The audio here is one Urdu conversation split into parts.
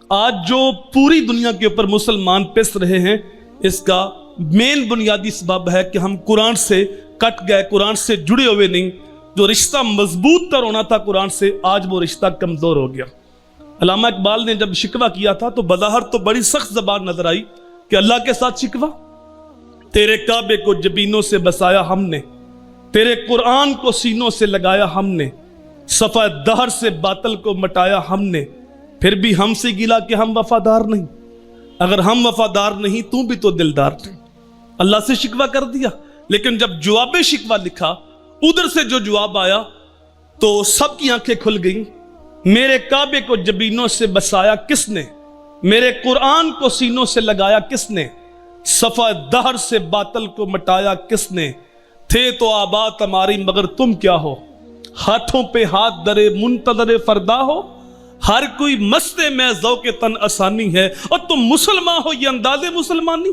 آج جو پوری دنیا کے اوپر مسلمان پس رہے ہیں، اس کا مین بنیادی سبب ہے کہ ہم قرآن سے کٹ گئے، قرآن سے جڑے ہوئے نہیں۔ جو رشتہ مضبوط تر ہونا تھا قرآن سے، آج وہ رشتہ کمزور ہو گیا۔ علامہ اقبال نے جب شکوہ کیا تھا تو بظاہر تو بڑی سخت زبان نظر آئی کہ اللہ کے ساتھ شکوہ، تیرے کعبے کو جبینوں سے بسایا ہم نے، تیرے قرآن کو سینوں سے لگایا ہم نے، صفحہ دہر سے باطل کو مٹایا ہم نے، پھر بھی ہم سے گلا کہ ہم وفادار نہیں۔ اگر ہم وفادار نہیں تو بھی تو دلدار نہیں۔ اللہ سے شکوہ کر دیا، لیکن جب جواب شکوہ لکھا، ادھر سے جو جواب آیا تو سب کی آنکھیں کھل گئیں۔ میرے کعبے کو جبینوں سے بسایا کس نے، میرے قرآن کو سینوں سے لگایا کس نے، صفحہ دہر سے باطل کو مٹایا کس نے، تھے تو آباد ہماری مگر تم کیا ہو، ہاتھوں پہ ہاتھ درے منتظر فردا ہو، ہر کوئی مست میں ذوق تن آسانی ہے، اور تم مسلمان ہو یہ انداز مسلمانی،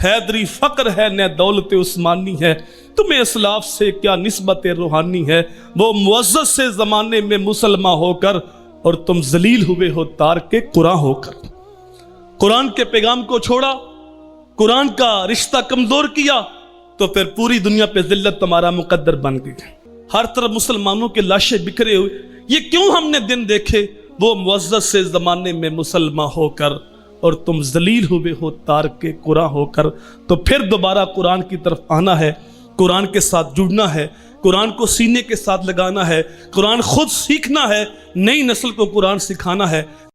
حیدری فقر ہے نہ دولت عثمانی ہے، تمہیں اسلاف سے کیا نسبت روحانی ہے، وہ معزز سے زمانے میں مسلمان ہو کر، اور تم ذلیل ہوئے ہو تار کے قرآن ہو کر۔ قرآن کے پیغام کو چھوڑا، قرآن کا رشتہ کمزور کیا، تو پھر پوری دنیا پہ ذلت تمہارا مقدر بن گئی۔ ہر طرف مسلمانوں کے لاشیں بکھرے ہوئے، یہ کیوں ہم نے دن دیکھے، وہ معزز سے زمانے میں مسلمان ہو کر، اور تم ذلیل ہوئے ہو تار کے قرآن ہو کر۔ تو پھر دوبارہ قرآن کی طرف آنا ہے، قرآن کے ساتھ جڑنا ہے، قرآن کو سینے کے ساتھ لگانا ہے، قرآن خود سیکھنا ہے، نئی نسل کو قرآن سکھانا ہے۔